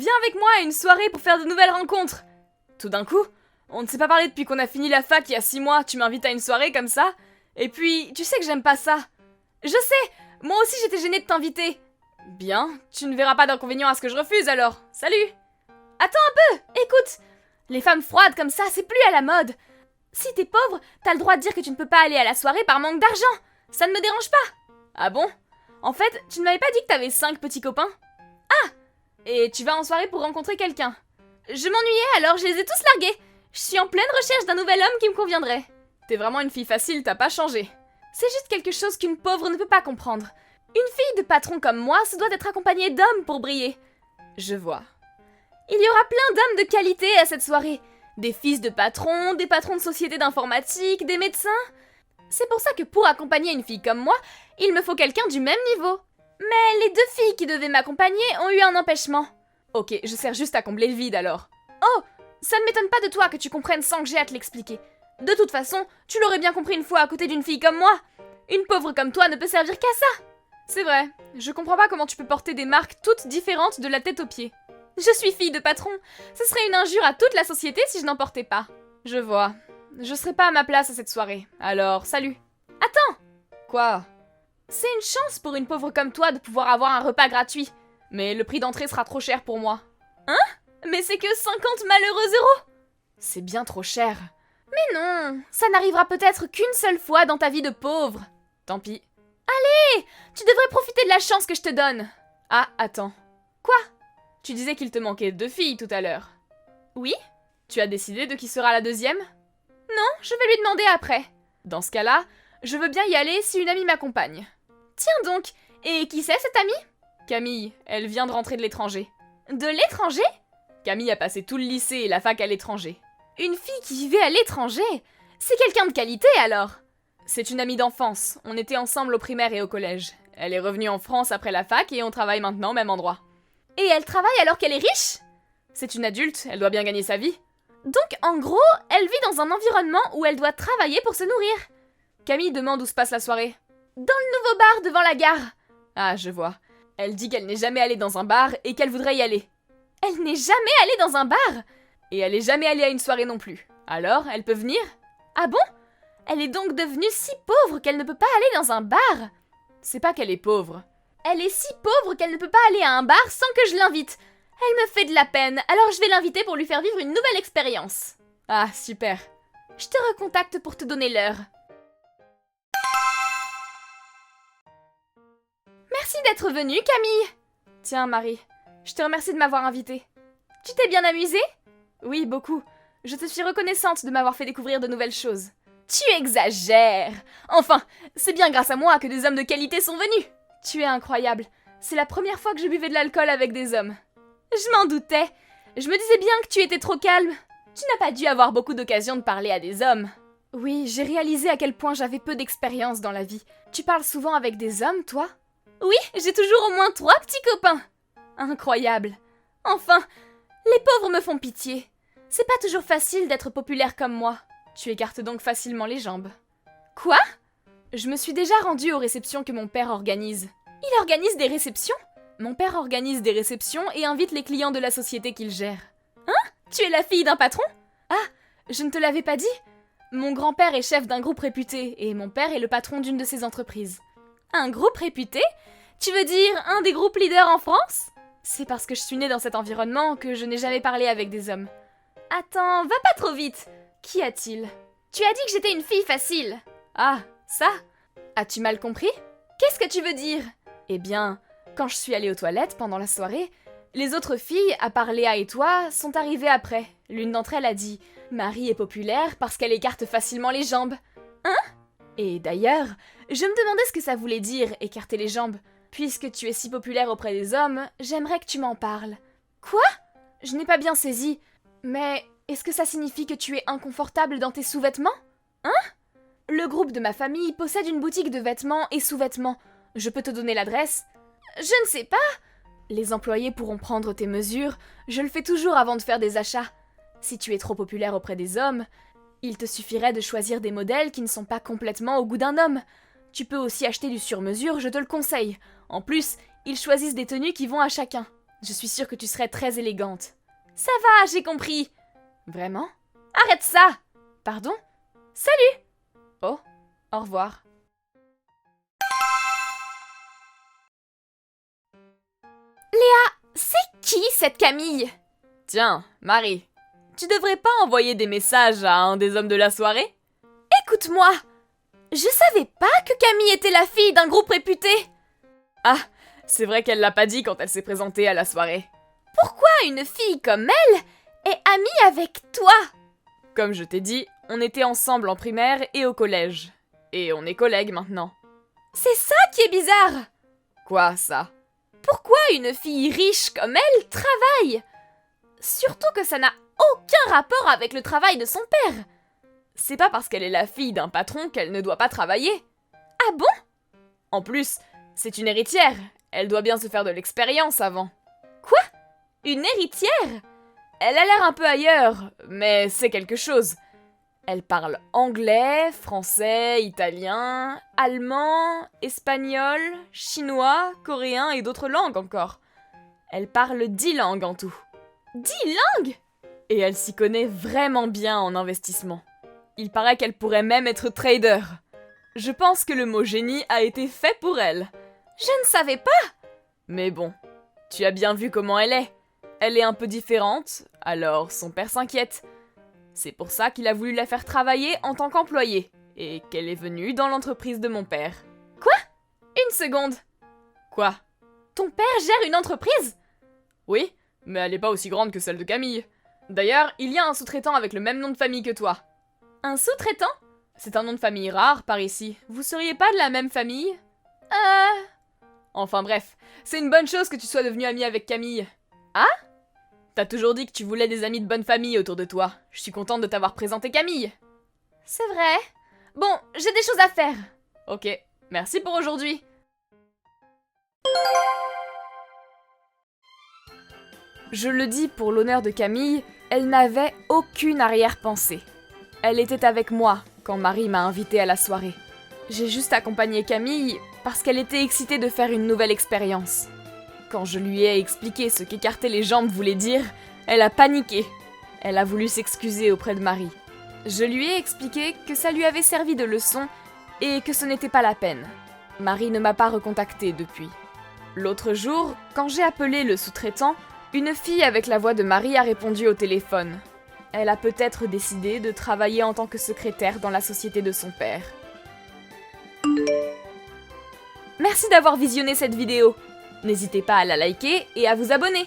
viens avec moi à une soirée pour faire de nouvelles rencontres. Tout d'un coup, on ne s'est pas parlé depuis qu'on a fini la fac il y a 6 mois, tu m'invites à une soirée comme ça. Et puis, tu sais que j'aime pas ça. Je sais, moi aussi j'étais gênée de t'inviter. Bien, tu ne verras pas d'inconvénient à ce que je refuse alors. Salut. Attends un peu, écoute. Les femmes froides comme ça, c'est plus à la mode. Si t'es pauvre, t'as le droit de dire que tu ne peux pas aller à la soirée par manque d'argent. Ça ne me dérange pas. Ah bon? En fait, tu ne m'avais pas dit que t'avais 5 petits copains? Ah! Et tu vas en soirée pour rencontrer quelqu'un. Je m'ennuyais alors je les ai tous largués. Je suis en pleine recherche d'un nouvel homme qui me conviendrait. T'es vraiment une fille facile, t'as pas changé. C'est juste quelque chose qu'une pauvre ne peut pas comprendre. Une fille de patron comme moi se doit être accompagnée d'hommes pour briller. Je vois. Il y aura plein d'hommes de qualité à cette soirée. Des fils de patrons, des patrons de sociétés d'informatique, des médecins. C'est pour ça que pour accompagner une fille comme moi, il me faut quelqu'un du même niveau. Mais les 2 filles qui devaient m'accompagner ont eu un empêchement. Ok, je sers juste à combler le vide alors. Oh, ça ne m'étonne pas de toi que tu comprennes sans que j'ai à te l'expliquer. De toute façon, tu l'aurais bien compris une fois à côté d'une fille comme moi. Une pauvre comme toi ne peut servir qu'à ça. C'est vrai, je comprends pas comment tu peux porter des marques toutes différentes de la tête aux pieds. Je suis fille de patron, ce serait une injure à toute la société si je n'en portais pas. Je vois. Je serai pas à ma place à cette soirée, alors salut. Attends! Quoi? C'est une chance pour une pauvre comme toi de pouvoir avoir un repas gratuit. Mais le prix d'entrée sera trop cher pour moi. Hein? Mais c'est que 50 malheureux euros! C'est bien trop cher. Mais non, ça n'arrivera peut-être qu'une seule fois dans ta vie de pauvre. Tant pis. Allez, tu devrais profiter de la chance que je te donne. Ah, attends. Quoi? Tu disais qu'il te manquait 2 filles tout à l'heure. Oui? Tu as décidé de qui sera la deuxième? Non, je vais lui demander après. Dans ce cas-là, je veux bien y aller si une amie m'accompagne. Tiens donc, et qui c'est cette amie? Camille, elle vient de rentrer de l'étranger. De l'étranger? Camille a passé tout le lycée et la fac à l'étranger. Une fille qui vivait à l'étranger? C'est quelqu'un de qualité alors? C'est une amie d'enfance, on était ensemble au primaire et au collège. Elle est revenue en France après la fac et on travaille maintenant au même endroit. Et elle travaille alors qu'elle est riche? C'est une adulte, elle doit bien gagner sa vie. Donc en gros, elle vit dans un environnement où elle doit travailler pour se nourrir. Camille demande où se passe la soirée. Dans le nouveau bar devant la gare. Ah, je vois. Elle dit qu'elle n'est jamais allée dans un bar et qu'elle voudrait y aller. Elle n'est jamais allée dans un bar? Et elle est jamais allée à une soirée non plus. Alors, elle peut venir? Ah bon? Elle est donc devenue si pauvre qu'elle ne peut pas aller dans un bar? C'est pas qu'elle est pauvre. Elle est si pauvre qu'elle ne peut pas aller à un bar sans que je l'invite. Elle me fait de la peine, alors je vais l'inviter pour lui faire vivre une nouvelle expérience. Ah, super. Je te recontacte pour te donner l'heure. Merci d'être venue, Camille. Tiens, Marie, je te remercie de m'avoir invitée. Tu t'es bien amusée? Oui, beaucoup. Je te suis reconnaissante de m'avoir fait découvrir de nouvelles choses. Tu exagères! Enfin, c'est bien grâce à moi que des hommes de qualité sont venus. Tu es incroyable. C'est la première fois que je buvais de l'alcool avec des hommes. Je m'en doutais. Je me disais bien que tu étais trop calme. Tu n'as pas dû avoir beaucoup d'occasions de parler à des hommes. Oui, j'ai réalisé à quel point j'avais peu d'expérience dans la vie. Tu parles souvent avec des hommes, toi? Oui, j'ai toujours au moins 3 petits copains. Incroyable. Enfin, les pauvres me font pitié. C'est pas toujours facile d'être populaire comme moi. Tu écartes donc facilement les jambes. Quoi? Je me suis déjà rendue aux réceptions que mon père organise. Il organise des réceptions? Mon père organise des réceptions et invite les clients de la société qu'il gère. Hein? Tu es la fille d'un patron? Ah, je ne te l'avais pas dit? Mon grand-père est chef d'un groupe réputé et mon père est le patron d'une de ses entreprises. Un groupe réputé? Tu veux dire un des groupes leaders en France? C'est parce que je suis née dans cet environnement que je n'ai jamais parlé avec des hommes. Attends, va pas trop vite. Qu'y a-t-il? Tu as dit que j'étais une fille facile. Ah, ça? As-tu mal compris? Qu'est-ce que tu veux dire? Eh bien, quand je suis allée aux toilettes pendant la soirée, les autres filles, à part Léa et toi, sont arrivées après. L'une d'entre elles a dit « Marie est populaire parce qu'elle écarte facilement les jambes. » Hein? Et d'ailleurs, je me demandais ce que ça voulait dire, écarter les jambes. Puisque tu es si populaire auprès des hommes, j'aimerais que tu m'en parles. Quoi? Je n'ai pas bien saisi. Mais est-ce que ça signifie que tu es inconfortable dans tes sous-vêtements? Hein? Le groupe de ma famille possède une boutique de vêtements et sous-vêtements. Je peux te donner l'adresse? Je ne sais pas. Les employés pourront prendre tes mesures. Je le fais toujours avant de faire des achats. Si tu es trop populaire auprès des hommes, il te suffirait de choisir des modèles qui ne sont pas complètement au goût d'un homme. Tu peux aussi acheter du sur-mesure, je te le conseille. En plus, ils choisissent des tenues qui vont à chacun. Je suis sûre que tu serais très élégante. Ça va, j'ai compris. Vraiment? Arrête ça! Pardon? Salut! Oh, au revoir. C'est qui cette Camille? Tiens, Marie, tu devrais pas envoyer des messages à un des hommes de la soirée? Écoute-moi! Je savais pas que Camille était la fille d'un groupe réputé! Ah, c'est vrai qu'elle l'a pas dit quand elle s'est présentée à la soirée. Pourquoi une fille comme elle est amie avec toi? Comme je t'ai dit, on était ensemble en primaire et au collège. Et on est collègues maintenant. C'est ça qui est bizarre! Quoi, ça? Pourquoi une fille riche comme elle travaille? Surtout que ça n'a aucun rapport avec le travail de son père. C'est pas parce qu'elle est la fille d'un patron qu'elle ne doit pas travailler. Ah bon? En plus, c'est une héritière. Elle doit bien se faire de l'expérience avant. Quoi? Une héritière? Elle a l'air un peu ailleurs, mais c'est quelque chose. Elle parle anglais, français, italien, allemand, espagnol, chinois, coréen et d'autres langues encore. Elle parle 10 langues en tout. 10 langues? Et elle s'y connaît vraiment bien en investissement. Il paraît qu'elle pourrait même être trader. Je pense que le mot génie a été fait pour elle. Je ne savais pas! Mais bon, tu as bien vu comment elle est. Elle est un peu différente, alors son père s'inquiète. C'est pour ça qu'il a voulu la faire travailler en tant qu'employée, et qu'elle est venue dans l'entreprise de mon père. Quoi? Une seconde. Quoi? Ton père gère une entreprise? Oui, mais elle n'est pas aussi grande que celle de Camille. D'ailleurs, il y a un sous-traitant avec le même nom de famille que toi. Un sous-traitant? C'est un nom de famille rare par ici. Vous seriez pas de la même famille? Enfin bref, c'est une bonne chose que tu sois devenue amie avec Camille. Ah? T'as toujours dit que tu voulais des amis de bonne famille autour de toi. Je suis contente de t'avoir présenté Camille. C'est vrai. Bon, j'ai des choses à faire. Ok, merci pour aujourd'hui. Je le dis pour l'honneur de Camille, elle n'avait aucune arrière-pensée. Elle était avec moi quand Marie m'a invitée à la soirée. J'ai juste accompagné Camille parce qu'elle était excitée de faire une nouvelle expérience. Quand je lui ai expliqué ce qu'écarter les jambes voulait dire, elle a paniqué. Elle a voulu s'excuser auprès de Marie. Je lui ai expliqué que ça lui avait servi de leçon et que ce n'était pas la peine. Marie ne m'a pas recontactée depuis. L'autre jour, quand j'ai appelé le sous-traitant, une fille avec la voix de Marie a répondu au téléphone. Elle a peut-être décidé de travailler en tant que secrétaire dans la société de son père. Merci d'avoir visionné cette vidéo. N'hésitez pas à la liker et à vous abonner.